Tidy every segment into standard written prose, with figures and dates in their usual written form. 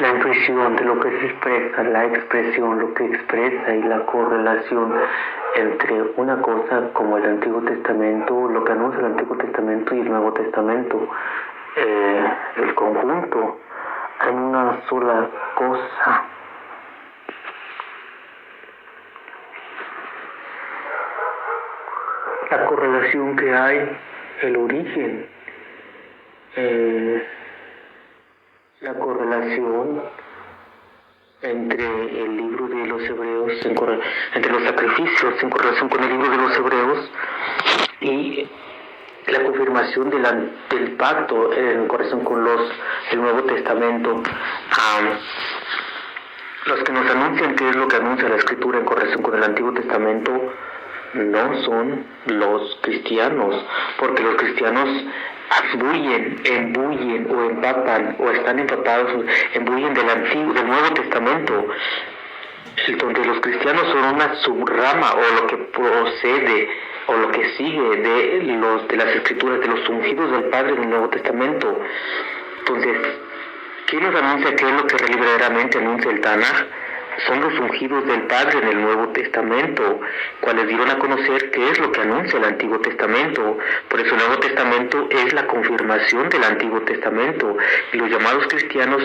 La intuición de lo que se expresa, la expresión, lo que expresa y la correlación entre una cosa como el Antiguo Testamento, lo que anuncia el Antiguo Testamento y el Nuevo Testamento, el conjunto en una sola cosa. La correlación que hay, el origen, la correlación entre el libro de los Hebreos, entre los sacrificios en correlación con el libro de los Hebreos y la confirmación del pacto en correlación con el Nuevo Testamento. Los que nos anuncian qué es lo que anuncia la Escritura en correlación con el Antiguo Testamento no son los cristianos, porque los cristianos embullen o empapan o están empapados, embullen del Nuevo Testamento, donde los cristianos son una subrama o lo que procede o lo que sigue de las Escrituras, de los ungidos del Padre en el Nuevo Testamento. Entonces, ¿quién nos anuncia qué es lo que verdaderamente anuncia el Tanaj? Son los ungidos del Padre en el Nuevo Testamento, cuales dieron a conocer qué es lo que anuncia el Antiguo Testamento. Por eso el Nuevo Testamento es la confirmación del Antiguo Testamento. Y los llamados cristianos,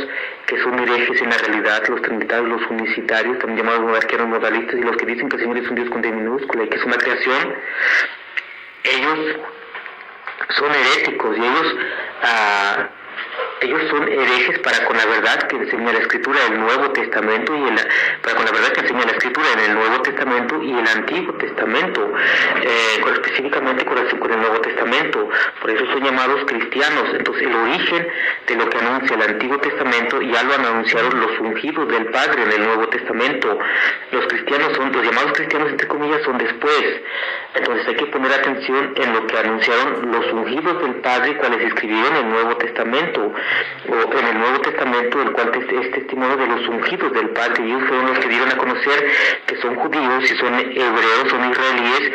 que son herejes en la realidad, los trinitarios, los unicitarios, también llamados monarquianos modalistas, y los que dicen que el Señor es un Dios con D minúscula y que es una creación, ellos son heréticos y ellos son herejes para con la verdad que enseña la Escritura del Nuevo Testamento para con la verdad que enseña la Escritura en el Nuevo Testamento y el Antiguo Testamento, específicamente con el Nuevo Testamento. Por eso son llamados cristianos. Entonces el origen de lo que anuncia el Antiguo Testamento ya lo han anunciado los ungidos del Padre en el Nuevo Testamento. Los llamados cristianos entre comillas son después. Entonces hay que poner atención en lo que anunciaron los ungidos del Padre, cuales escribieron el Nuevo Testamento, o en el Nuevo Testamento, el cual es testimonio de los ungidos del Padre. Ellos fueron los que dieron a conocer que son judíos y son hebreos, son israelíes.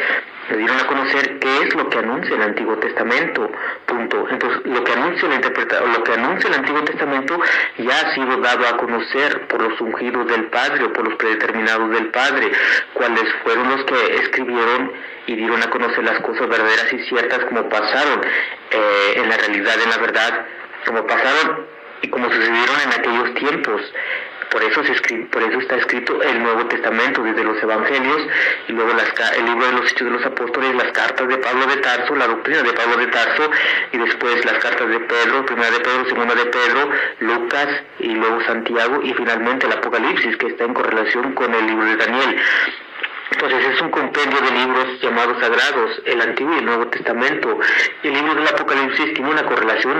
Le dieron a conocer qué es lo que anuncia el Antiguo Testamento, punto. Entonces, lo que anuncia el Antiguo Testamento ya ha sido dado a conocer por los ungidos del Padre o por los predeterminados del Padre, cuales fueron los que escribieron y dieron a conocer las cosas verdaderas y ciertas como pasaron en la realidad, en la verdad, como pasaron y como sucedieron en aquellos tiempos. Por eso está escrito el Nuevo Testamento, desde los Evangelios, y luego el libro de los Hechos de los Apóstoles, las cartas de Pablo de Tarso, la doctrina de Pablo de Tarso, y después las cartas de Pedro, primera de Pedro, segunda de Pedro, Lucas, y luego Santiago, y finalmente el Apocalipsis, que está en correlación con el libro de Daniel. Entonces es un compendio de libros llamados sagrados, el Antiguo y el Nuevo Testamento. El libro del Apocalipsis tiene una correlación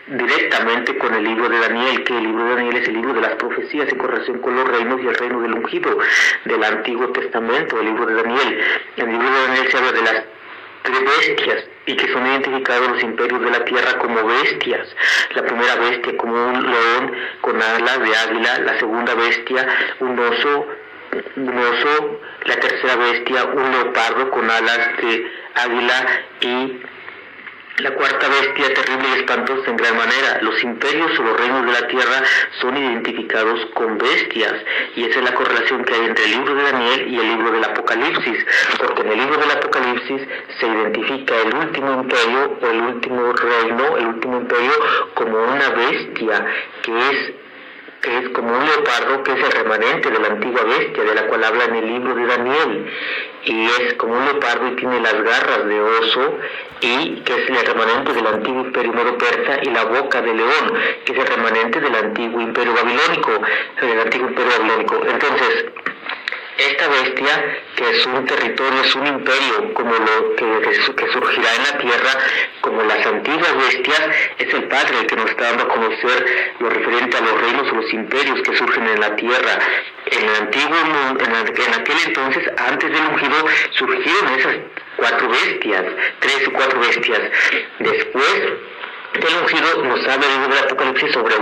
directamente con el libro de Daniel, que el libro de Daniel es el libro de las profecías en correlación con los reinos y el reino del ungido del Antiguo Testamento, el libro de Daniel. En el libro de Daniel se habla de las tres bestias y que son identificados los imperios de la tierra como bestias. La primera bestia como un león con alas de águila, la segunda bestia un oso, la tercera bestia un leopardo con alas de águila y la cuarta bestia terrible y espantosa en gran manera. Los imperios o los reinos de la tierra son identificados con bestias, y esa es la correlación que hay entre el libro de Daniel y el libro del Apocalipsis, porque en el libro del Apocalipsis se identifica el último imperio o el último reino, el último imperio, como una bestia que es como un leopardo, que es el remanente de la antigua bestia de la cual habla en el libro de Daniel, y es como un leopardo y tiene las garras de oso, y que es el remanente del antiguo imperio medo-persa, y la boca de león, que es el remanente del antiguo imperio babilónico, Entonces, esta bestia, que es un territorio, es un imperio, como lo que surgirá en la tierra, como las antiguas bestias, es el Padre el que nos está dando a conocer lo referente a los reinos o los imperios que surgen en la tierra. En el antiguo mundo, en aquel entonces, antes del ungido, surgieron esas tres o cuatro bestias. Después del ungido nos habla el libro del Apocalipsis sobre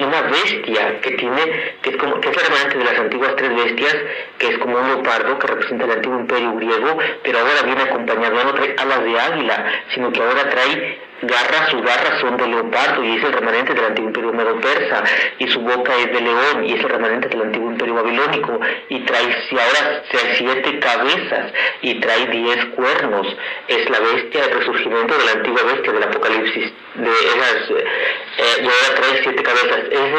una bestia que es la remanente de las antiguas tres bestias, que es como un leopardo que representa el antiguo imperio griego, pero ahora viene acompañado, no trae alas de águila, sino que ahora trae garras. Sus garras son de leopardo y es el remanente del antiguo imperio medo-persa, y su boca es de león y es el remanente del antiguo imperio babilónico, y ahora 7 cabezas y trae 10 cuernos. Es la bestia, el resurgimiento de la antigua bestia del Apocalipsis, y ahora trae 7 cabezas. Es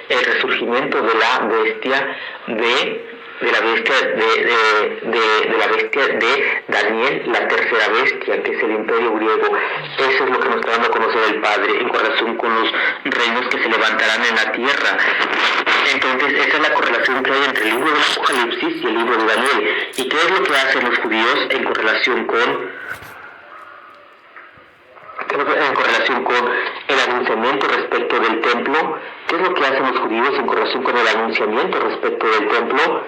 el resurgimiento de la bestia de la bestia de Daniel, la tercera bestia, que es el imperio griego. Eso es lo que nos está dando a conocer el Padre en correlación con los reinos que se levantarán en la tierra. Entonces, esa es la correlación que hay entre el libro del Apocalipsis y el libro de Daniel. ¿Y qué es lo que hacen los judíos en correlación con el anunciamiento respecto del templo? ¿Qué es lo que hacen los judíos en correlación con el anunciamiento respecto del templo?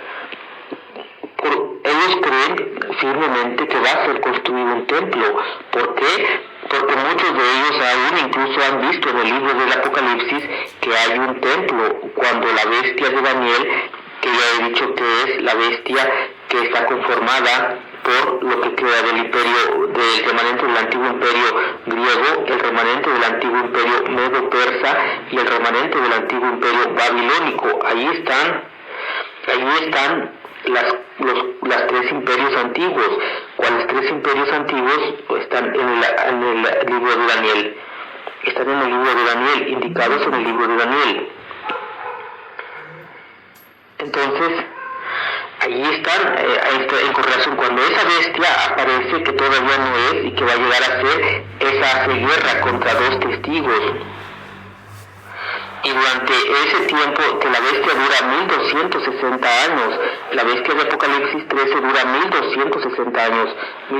Ellos creen firmemente que va a ser construido un templo. ¿Por qué? Porque muchos de ellos aún incluso han visto en el libro del Apocalipsis que hay un templo, cuando la bestia de Daniel, que ya he dicho que es la bestia que está conformada por lo que queda del remanente del antiguo imperio griego, el remanente del antiguo imperio medo-persa y el remanente del antiguo imperio babilónico. Ahí están las 3 imperios antiguos. ¿Cuáles 3 imperios antiguos? Están en el libro de Daniel. Están en el libro de Daniel, indicados en el libro de Daniel. Entonces, ahí están en correlación. Cuando esa bestia aparece, que todavía no es y que va a llegar a ser, esa hace guerra contra 2 testigos. Y durante ese tiempo, que la bestia dura 1260 años, la bestia de Apocalipsis 13 dura 1260 años, y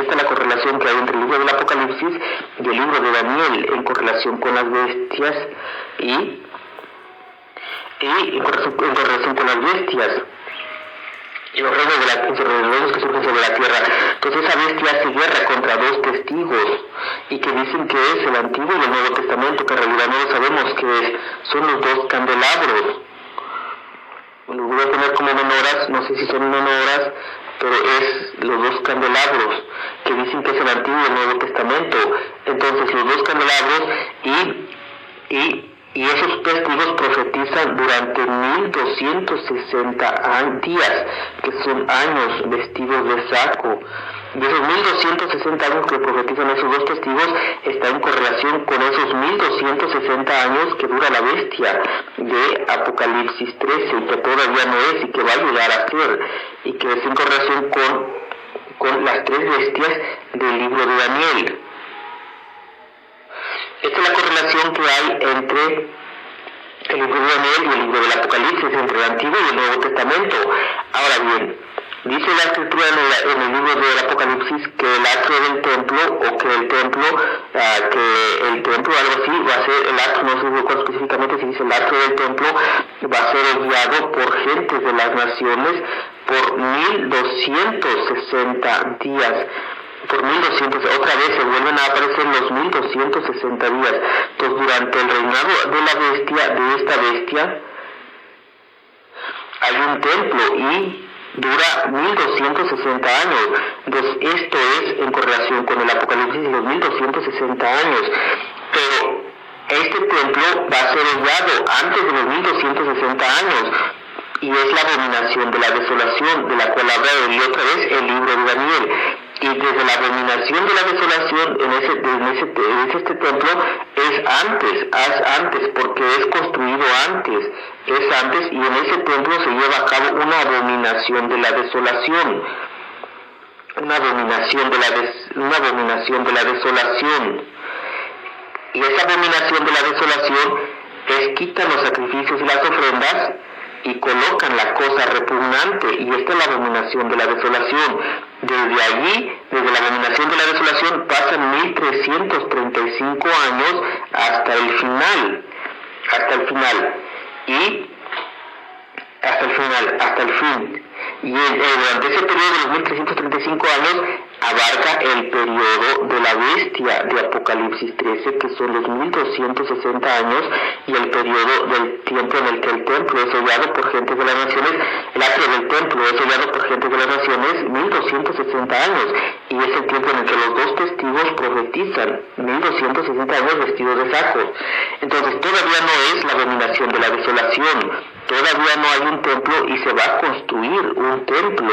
esta es la correlación que hay entre el libro del Apocalipsis y el libro de Daniel, en correlación con las bestias y en correlación con las bestias y los reinos que surgen sobre la tierra. Entonces esa bestia hace guerra contra 2 testigos, y que dicen que es el Antiguo y el Nuevo Testamento, que en realidad no lo sabemos qué es. Son los 2 candelabros. Los voy a poner como menorás, no sé si son menorás, pero es los 2 candelabros, que dicen que es el Antiguo y el Nuevo Testamento. Entonces los 2 candelabros y esos testigos profetizan durante 1260 días, que son años vestidos de saco. Y esos 1260 años que profetizan esos 2 testigos está en correlación con esos 1260 años que dura la bestia de Apocalipsis 13, y que todavía no es y que va a llegar a ser, y que es en correlación con las 3 bestias del libro de Daniel. Esta es la correlación que hay entre el libro de Daniel y el libro del Apocalipsis, entre el Antiguo y el Nuevo Testamento. Ahora bien, dice la Escritura en el libro del Apocalipsis que el atrio del templo, o que el templo, algo así, va a ser el atrio, no sé recuerdo específicamente si dice el atrio del templo, va a ser guiado por gentes de las naciones por 1260 días. Por 1200, otra vez se vuelven a aparecer los 1260 días. Entonces, durante el reinado de esta bestia, hay un templo y dura 1260 años. Entonces, esto es en correlación con el Apocalipsis de los 1260 años. Pero este templo va a ser erguido antes de los 1260 años. Y es la abominación de la desolación, de la cual habla otra vez el libro de Daniel. Y desde la abominación de la desolación en este templo es antes, porque es construido antes, y en ese templo se lleva a cabo una abominación de la desolación, y esa abominación de la desolación es: quitan los sacrificios y las ofrendas y colocan la cosa repugnante, y esta es la abominación de la desolación. Desde allí, desde la abominación de la desolación, pasan 1335 años hasta el final, y durante ese periodo de los 1335 años, abarca el periodo de la bestia de Apocalipsis 13, que son los 1260 años, y el periodo del tiempo en el que el templo es sellado por gentes de las naciones, el atrio del templo es sellado por gentes de las naciones, 1260 años, y es el tiempo en el que los dos testigos profetizan, 1260 años vestidos de sacos. Entonces todavía no es la abominación de la desolación, todavía no hay un templo y se va a construir un templo,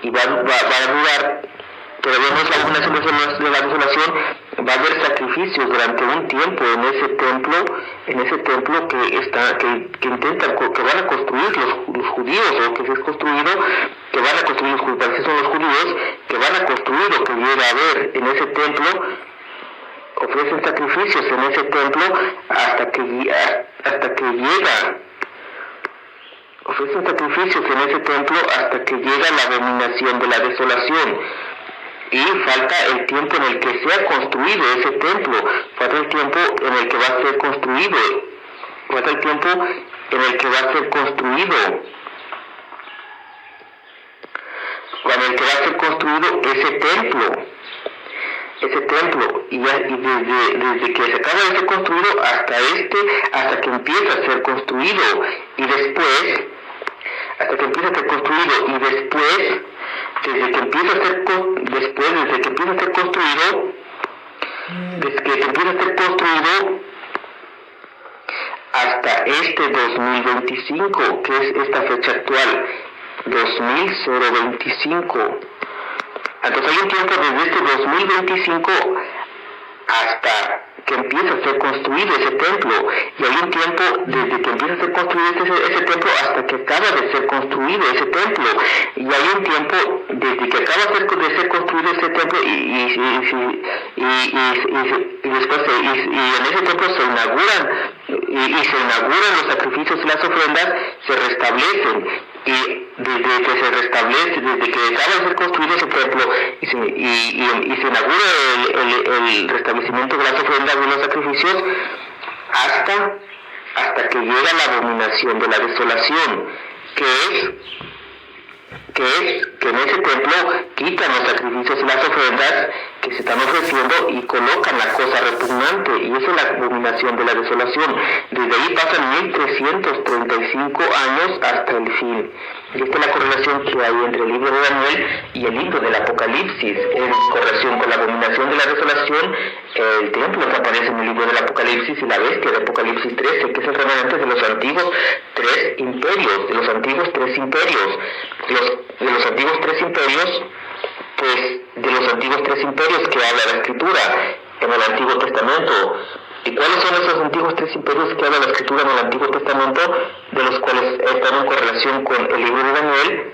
y va a durar. Todavía no es la abominación de la desolación, va a haber sacrificios durante un tiempo en ese templo que intentan, que van a construir los judíos, o que se es construido, que van a construir los judíos, que son los judíos, que van a construir o que llega a haber en ese templo, ofrecen sacrificios en ese templo ofrecen sacrificios en ese templo hasta que llega la abominación de la desolación. Y falta el tiempo en el que sea construido ese templo, falta el tiempo en el que va a ser construido, falta el tiempo en el que va a ser construido, ese templo, y desde que se acaba de ser construido hasta que empieza a ser construido, y después, desde que empieza a ser construido hasta este 2025, que es esta fecha actual, 2025. Entonces hay un tiempo desde este 2025 hasta que empieza a ser construido ese templo, y hay un tiempo desde que empieza a ser construido ese templo hasta que acaba de ser construido ese templo, y hay un tiempo desde que acaba de ser construido ese templo y después en ese templo se inauguran los sacrificios y las ofrendas, se restablecen, y desde que acaba de ser construido ese templo y se inaugura el restablecimiento de las ofrendas y los sacrificios hasta que llega la abominación de la desolación, que en ese templo quitan los sacrificios y las ofrendas que se están ofreciendo y colocan la cosa repugnante, y esa es la abominación de la desolación. Desde ahí pasan 1335 años hasta el fin. Y esta es la correlación que hay entre el libro de Daniel y el libro del Apocalipsis. En correlación con la abominación de la desolación, el templo que aparece en el libro del Apocalipsis y la bestia de Apocalipsis 13, que es el remanente de los antiguos tres imperios, de los antiguos tres imperios que habla la Escritura en el Antiguo Testamento. ¿Y cuáles son esos antiguos tres imperios que habla la Escritura en el Antiguo Testamento, de los cuales están en correlación con el libro de Daniel?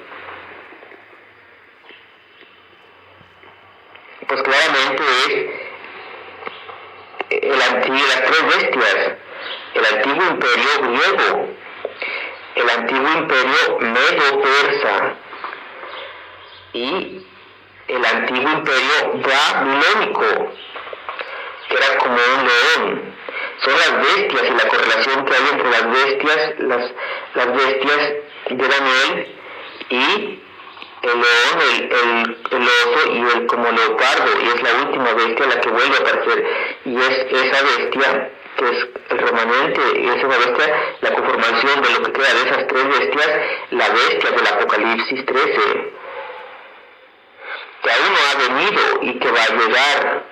Pues claramente es las tres bestias: el antiguo imperio griego, el antiguo imperio medo-persa y el antiguo imperio babilónico, que era como un león. Son las bestias, y la correlación que hay entre las bestias de Daniel y el león, el oso y el como leopardo, y es la última bestia la que vuelve a aparecer, y es esa bestia que es el remanente, y es esa bestia la conformación de lo que queda de esas tres bestias, la bestia del Apocalipsis 13, que aún no ha venido y que va a llegar,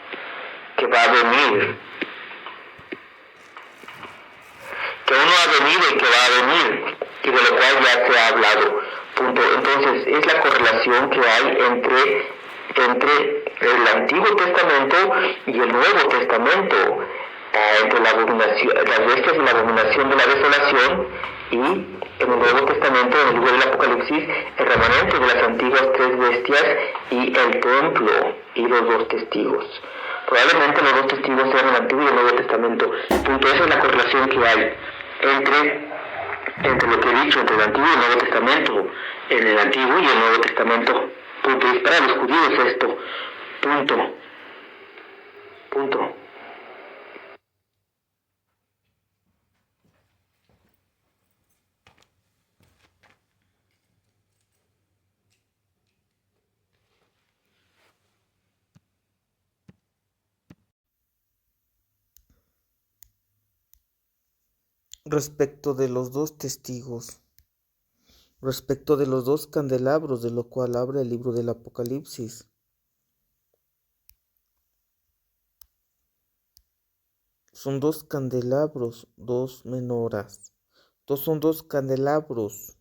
que va a venir, que aún no ha venido y que va a venir, y de lo cual ya se ha hablado. Punto. Entonces es la correlación que hay entre el Antiguo Testamento y el Nuevo Testamento, entre las bestias y la abominación de la desolación, y en el Nuevo Testamento, en el libro del Apocalipsis, el remanente de las antiguas tres bestias y el templo y los dos testigos. Probablemente los dos testigos sean el Antiguo y el Nuevo Testamento. Punto. Esa es la correlación que hay entre lo que he dicho, entre el Antiguo y el Nuevo Testamento, en el Antiguo y el Nuevo Testamento. Punto. Y para los judíos esto. Punto. respecto de los dos testigos, respecto de los dos candelabros, de lo cual habla el libro del Apocalipsis. Son dos candelabros, dos menoras. Son dos candelabros.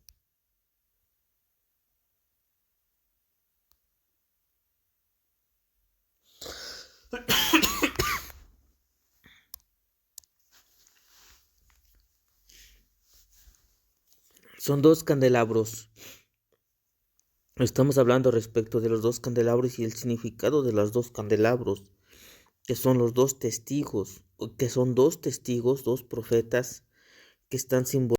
Son dos candelabros. Estamos hablando respecto de los dos candelabros y el significado de los dos candelabros, que son los dos testigos, que son dos testigos, dos profetas que están simbolizados